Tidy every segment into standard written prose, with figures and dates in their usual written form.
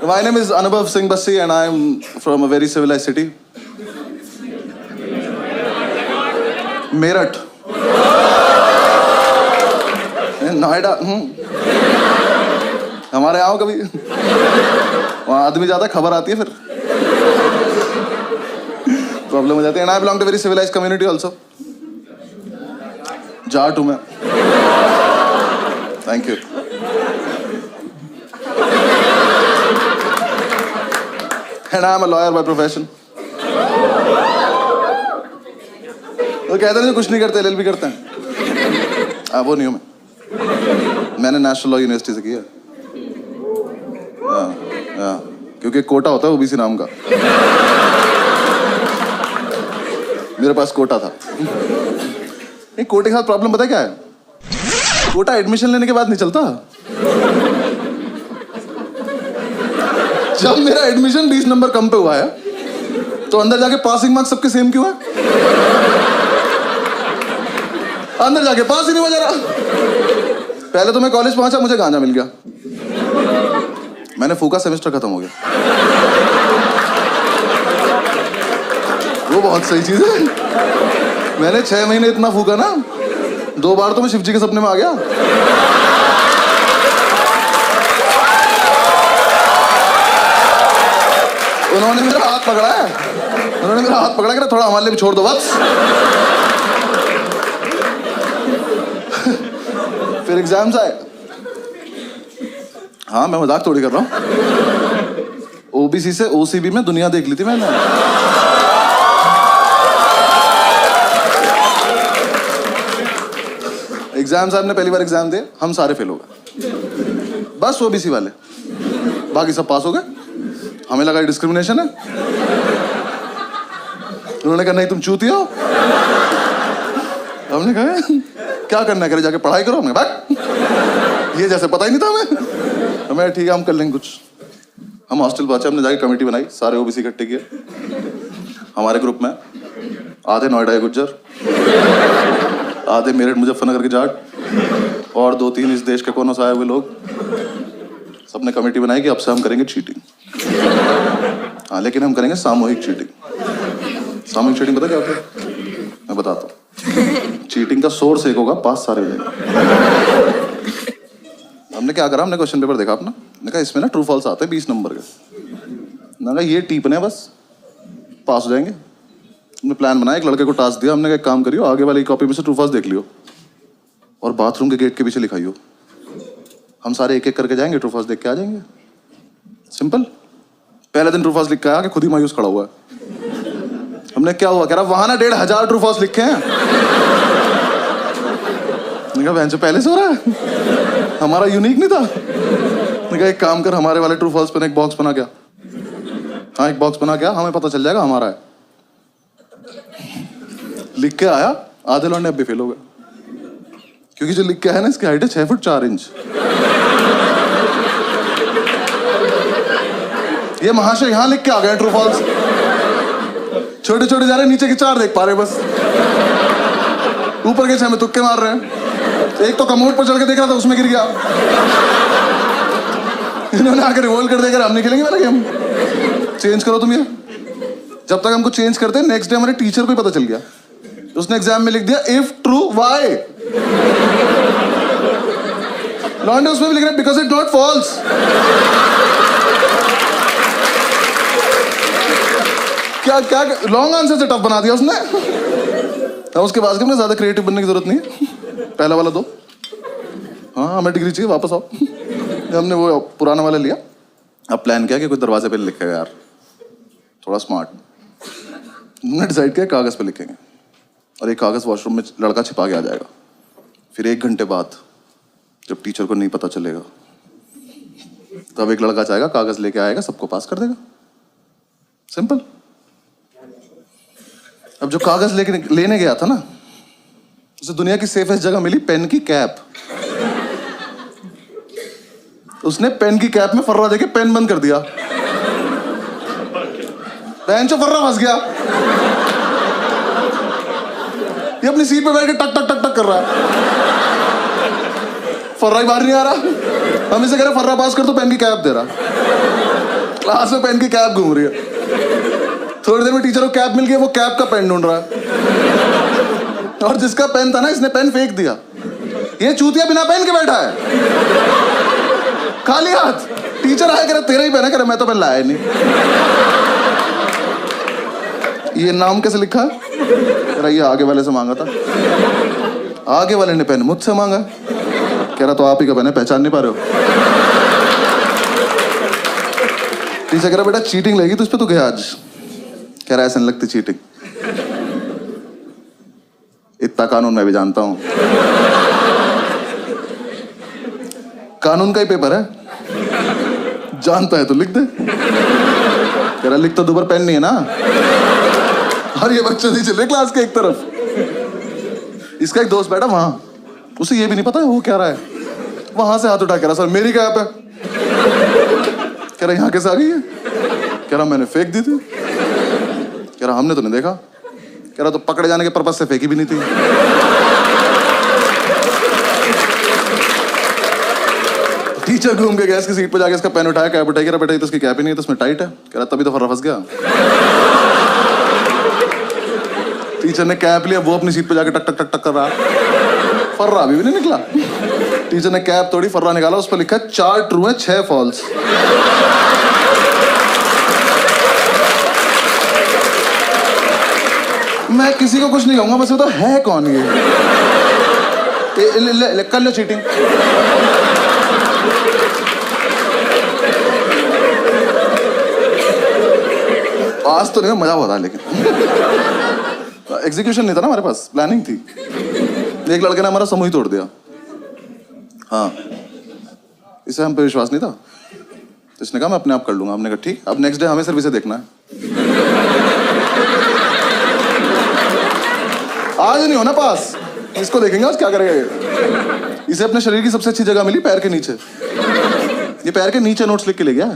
My name is Anubhav Singh Bassi and I am from a very civilized city. Meerut. Noida. हमारे आओ कभी. वहाँ आदमी ज्यादा खबर आती है फिर. प्रॉब्लम हो जाती है. And I belong to a very civilized community also. Jat हूँ मैं. Thank you. And I am a lawyer by profession. तो कहते हैं कुछ नहीं करते, LLB करते हैं. वो नहीं हूँ मैं. मैंने नेशनल लॉ यूनिवर्सिटी से किया. क्योंकि कोटा होता है ओबीसी नाम का. मेरे पास कोटा था. नहीं, कोटे के साथ प्रॉब्लम पता है क्या है? कोटा एडमिशन लेने के बाद नहीं चलता. जब मेरा एडमिशन 20 नंबर कम पे हुआ है तो अंदर जाके पासिंग मार्क्स सबके सेम क्यों है? अंदर जाके पास ही नहीं हो जा रहा. पहले तो मैं कॉलेज पहुंचा, मुझे गांजा मिल गया. मैंने फूका, सेमेस्टर खत्म हो गया. वो बहुत सही चीज है. मैंने 6 महीने इतना फूका ना, 2 बार तो मैं शिवजी के सपने में आ गया. उन्होंने मेरा हाथ पकड़ा है. उन्होंने मेरा हाथ पकड़ा कि थोड़ा हमारे लिए भी छोड़ दो बस. फिर एग्जाम्स आए. हाँ, मैं मजाक थोड़ी कर रहा हूँ. ओबीसी से ओसीबी में दुनिया देख ली थी मैंने. एग्जाम साहब ने पहली बार एग्जाम दिए, हम सारे फेल हो गए. बस ओबीसी वाले, बाकी सब पास हो गए. हमें लगा डिस्क्रिमिनेशन है. उन्होंने कहा नहीं तुम चूतिया हो. हमने कहा क्या करना करे, जाके पढ़ाई करो. हमने कहा ये जैसे पता ही नहीं था हमें. ठीक है हम कर लेंगे कुछ. हम हॉस्टल पहुंचे, हमने जाके कमेटी बनाई, सारे ओबीसी इकट्ठे किए. हमारे ग्रुप में आधे नोएडा गुज्जर, आधे मेरठ मुजफ्फरनगर के जाट और 2-3 इस देश के कोनों से आए हुए लोग. सबने कमेटी बनाई कि अब से हम करेंगे चीटिंग. हाँ, लेकिन हम करेंगे सामूहिक चीटिंग. सामूहिक चीटिंग पता क्या होता है? मैं बताता हूँ. चीटिंग का सोर्स एक होगा, पास सारे हो जाएंगे. हमने क्या करा, हमने क्वेश्चन पेपर देखा अपना. मैंने कहा इसमें ना ट्रू फॉल्स आते हैं 20 नंबर के. मैंने कहा ये टीपने बस, पास हो जाएंगे. हमने प्लान बनाया, एक लड़के को टास्क दिया. हमने कहा एक काम करियो, आगे वाली कॉपी में से ट्रू फॉल्स देख लियो और बाथरूम के गेट के पीछे लिखाइयो. हम सारे एक एक करके जाएंगे, ट्रू फॉल्स देख के आ जाएंगे. सिंपल. पहले दिन ट्रू फॉल्स लिख के आया कि खुद ही मायूस खड़ा हुआ है. हमने क्या हुआ, कह रहा वहां ना 1500 ट्रू फॉल्स लिखे हैं. मैंने कहा बहन से पहले से हो रहा है, हमारा यूनिक नहीं था. मैंने कहा एक काम कर, हमारे वाले ट्रू फॉल्स पे एक बॉक्स बना गया. हाँ, एक बॉक्स बना गया, हमें पता चल जाएगा हमारा है. लिख के आया, आधे लौंडे अब भी फेल हो गए. क्योंकि जो लिख के आया ना, इसकी हाइट है 6 फुट 4 इंच. ये महाशय यहाँ लिख के आ गए ट्रू फॉल्स. छोटे छोटे जा रहे, नीचे के 4 देख पा रहे बस. ऊपर के 6 में तुक्के मार रहे हैं. एक तो कमोड पर चढ़ के देख रहा था, उसमें गिर गया. इन्होंने आकर रिवोल्व कर देकर हम नहीं खेलेंगे वाला गेम. चेंज करो तुम ये. जब तक हमको चेंज करते, नेक्स्ट डे हमारे टीचर को ही पता चल गया. उसने एग्जाम में लिख दिया इफ ट्रू वाई. लॉन्डे उसमें भी लिख रहा है बिकॉज इट नॉट फॉल्स. क्या क्या लॉन्ग आंसर से टफ बना दिया उसने. उसके बाद में ज्यादा क्रिएटिव बनने की जरूरत नहीं है. पहला वाला 2. हाँ, हमें डिग्री चाहिए, वापस आओ. हमने वो पुराना वाला लिया. अब प्लान किया कि कोई दरवाजे पे लिखेगा यार, थोड़ा स्मार्ट. हमने डिसाइड किया कागज पे लिखेंगे और एक कागज वॉशरूम में लड़का छिपा के आ जाएगा. फिर 1 घंटे बाद जब टीचर को नहीं पता चलेगा, तब एक लड़का जाएगा, कागज लेके आएगा, सबको पास कर देगा. सिंपल. अब जो कागज लेने गया था ना, उसे दुनिया की सेफेस्ट जगह मिली, पेन की कैप. उसने पेन की कैप में फर्रा देके पेन बंद कर दिया. पेन से फर्रा फंस गया. ये अपनी सीट पे बैठ के टक टक टक टक कर रहा है. फर्रा ही बाहर नहीं आ रहा. हम इसे कह रहे फर्रा पास कर तो पेन की कैप दे रहा. क्लास में पेन की कैप घूम रही है। थोड़ी देर में टीचर को कैप मिल गई, वो कैप का पेन ढूंढ रहा है। और जिसका पेन था ना, इसने पेन फेंक दिया। ये चूतिया बिना पेन के बैठा है, खाली हाथ। टीचर आया, कह रहा तेरा ही पेन है, कह रहा मैं तो पेन लाया नहीं। ये नाम कैसे लिखा है? कह रहा ये आगे वाले से मांगा था। आगे वाले ने पेन मुझसे मांगा। कह रहा तो आप ही का पेन है, पहचान नहीं पा रहे हो? टीचर कह रहा बेटा चीटिंग लगी तुझ पे, तू गया आज। कह रहा ऐसे नहीं लगती चीटिंग, इतना कानून मैं भी जानता हूं। कानून का ही पेपर है, जानता है तो लिख दे। कह रहा लिख तो दो, पर पेन नहीं है ना। और ये बच्चे नहीं चल रहे क्लास के एक तरफ। इसका एक दोस्त बैठा वहां, उसे ये भी नहीं पता है वो क्या रहा है। वहां से हाथ उठा, कह रहा सर मेरी कैप है। कह रहा यहाँ कैसे आ गई है? कह रहा मैंने फेंक दी थी। कह रहा हमने तो नहीं देखा। कह रहा तो पकड़े जाने के पर्पस से फेंकी भी नहीं थी। टीचर घूम के गया इसकी सीट पे जाके, इसका पेन उठाया, कैप उठाई। कह रहा बेटा ये तो इसकी कैप ही नहीं है, तो इसमें टाइट है। कह रहा तभी तो फर्रा फंस गया। टीचर ने कैप लिया, वो अपनी सीट पे जाके टक टक टक टक कर रहा, फर्रा अभी भी नहीं निकला। टीचर ने कैप तोड़ी, फर्रा निकाला, उस पर लिखा 4 ट्रू है 6 फॉल्स। मैं किसी को कुछ नहीं कहूंगा, बस ये तो है कौन ये? कर लो चीटिंग। आज तो नहीं, मजा हुआ था, लेकिन एग्जीक्यूशन नहीं था ना हमारे पास, प्लानिंग थी। एक लड़के ने हमारा समूह ही तोड़ दिया। हाँ, इसे हम पे विश्वास नहीं था, तो इसने कहा मैं अपने आप कर लूंगा। हमने कहा ठीक। अब नेक्स्ट डे हमें सिर्फ इसे देखना है। आज नहीं होना पास, इसको देखेंगे आज क्या करेगा ये। इसे अपने शरीर की सबसे अच्छी जगह मिली, पैर के नीचे। ये पैर के नीचे नोट्स लिख के ले गया।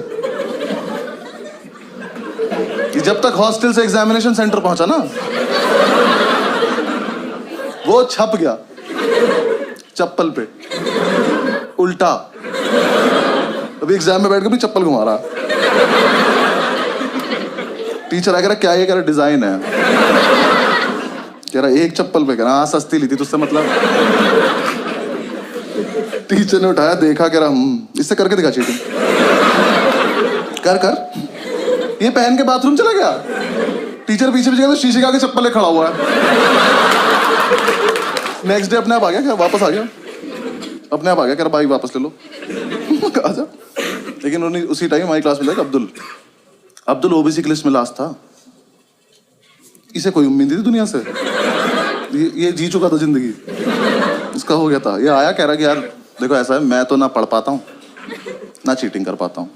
ये जब तक हॉस्टल से एग्जामिनेशन सेंटर पहुंचा ना, वो छप गया चप्पल पे उल्टा। अभी एग्जाम में बैठ के भी चप्पल घुमा रहा। टीचर आ कह रहा क्या ये? कह रहा डिजाइन है। कह रहा एक चप्पल पे। कह रहा हाँ सस्ती ली थी तुझसे मतलब। टीचर ने उठाया, देखा, कह रहा इससे करके दिखा चीटिंग। कर कर। ये पहन के बाथरूम चला गया। टीचर पीछे पीछे तो शीशे के आगे चप्पल ले खड़ा हुआ है। नेक्स्ट डे अपने आप आ गया, क्या वापस आ गया, अपने आप आ गया। कह रहा भाई वापस ले लो। आजा। लेकिन उन्हीं उसी टाइम हमारी क्लास में था अब्दुल ओबीसी की लिस्ट में लास्ट था। इसे कोई उम्मीद नहीं थी दुनिया से। ये जी चुका था जिंदगी, इसका हो गया था। ये आया, कह रहा कि यार देखो ऐसा है, मैं तो ना पढ़ पाता हूँ ना चीटिंग कर पाता हूँ,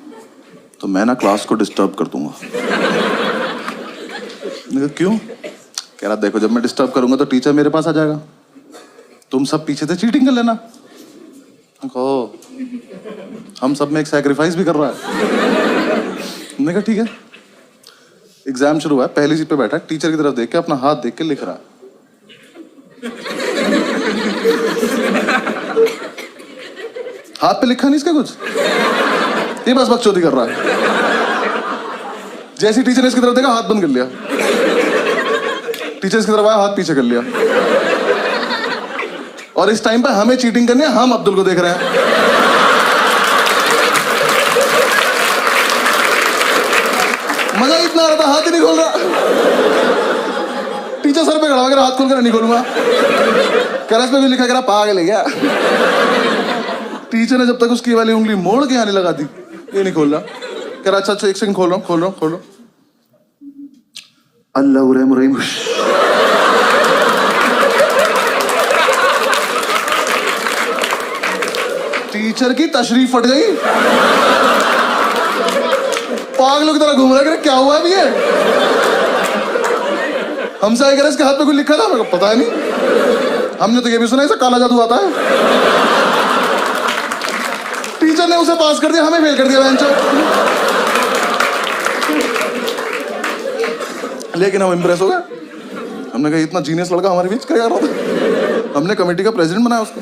तो मैं ना क्लास को डिस्टर्ब कर दूंगा। क्यों? कह रहा देखो जब मैं डिस्टर्ब करूंगा तो टीचर मेरे पास आ जाएगा, तुम सब पीछे से चीटिंग कर लेना। कहो हम सब में एक सैक्रिफाइस भी कर रहा है। मैंने कहा ठीक है। एग्जाम शुरू हुआ है, पहली सीट पे बैठा है, टीचर की तरफ देख के अपना हाथ देख के लिख रहा है। हाथ पे लिखा नहीं इसका कुछ, ये बस बकचोदी कर रहा है। जैसे टीचर ने इसकी तरफ देखा, हाथ बंद कर लिया। टीचर इसकी तरफ आया, हाथ पीछे कर लिया। और इस टाइम पे हमें चीटिंग करनी है, हम अब्दुल को देख रहे हैं। मजा इतना आ रहा था, हाथ ही नहीं खोल रहा। टीचर सर पे खड़ा होकर हाथ खोल कर नहीं खोलूंगा। करस पे भी लिखा, कह रहा पागल है क्या। टीचर ने जब तक उसकी वाली उंगली मोड़ के आने लगा दी, ये नहीं खोल रहा। कह रहा अच्छा एक सेकंड, खोल रहा हूं। अल्लाह रहीम। टीचर की तशरीफ फट गई। पागलों की तरह घूम रहा है, क्या हुआ है ये? हमसे आए, इसके हाथ पे कुछ लिखा था, मेरे को पता नहीं। हमने तो ये भी सुना, ऐसा काला जादू आता है। टीचर ने उसे पास कर दिया, हमें फेल कर दिया बेंचो। लेकिन हम इंप्रेस हो गए। हमने कहा इतना जीनियस लड़का हमारे बीच क्या कर रहा था। हमने कमेटी का प्रेसिडेंट बनाया उसको।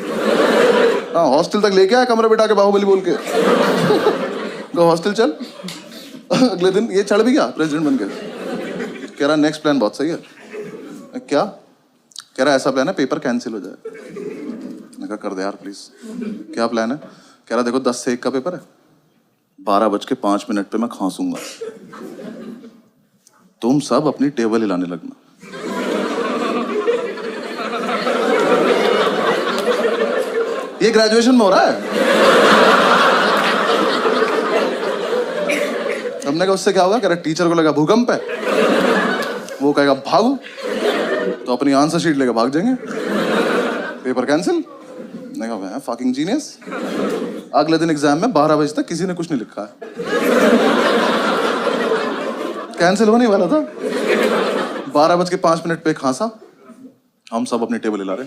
हाँ, हॉस्टल तक लेके आया, कमरे बिठा के बाहुबली बोल के। हॉस्टल चल, अगले दिन ये चढ़ भी गया प्रेसिडेंट बन के। कह रहा नेक्स्ट प्लान बहुत सही है। क्या? कह रहा ऐसा प्लान है पेपर कैंसिल हो जाए। मैंने कहा कर दे यार प्लीज। क्या प्लान है? कह रहा देखो 10 से 1 का पेपर है, 12:05 पे मैं खांसूंगा, तुम सब अपनी टेबल हिलाने लगना। ये ग्रेजुएशन में हो रहा है। हमने कहा उससे क्या होगा? कह रहा टीचर को लगा भूकंप है, वो कहेगा भागो, तो अपनी आंसर शीट लेकर भाग जाएंगे, पेपर कैंसिल। मैंने कहा फकिंग जीनियस। अगले दिन एग्जाम में 12 बजे तक किसी ने कुछ नहीं लिखा है, कैंसिल होने वाला था। 12:05 पे खांसा, हम सब अपनी टेबल हिला रहे।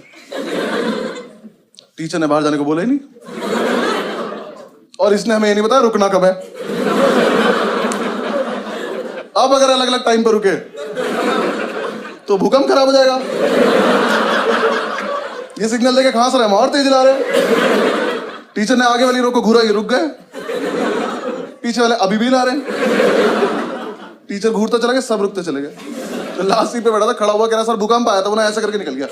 टीचर ने बाहर जाने को बोला ही नहीं, और इसने हमें ये नहीं बताया रुकना कब है। अब अगर अलग अलग टाइम पर रुके तो भूकंप खराब हो जाएगा। ये सिग्नल देके खांस रहे हैं, हम और तेज हिला रहे। टीचर ने आगे वाली रो को घूरा, ये रुक गए, पीछे वाले अभी भी हिला रहे हैं। टीचर घूरता चला गया, सब रुकते चले गए। तो लास्ट सीट पे बैठा था, खड़ा हुआ, कह रहा सर भूकंप आया था, वो ना ऐसा करके निकल गया।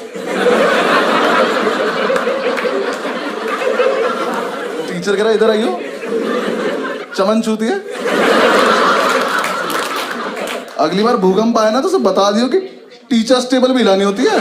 टीचर कह रहा इधर आइयो, चमन छूती है। अगली बार भूकंप आए ना तो सब बता दियो कि टीचर्स टेबल भी हिलानी होती है।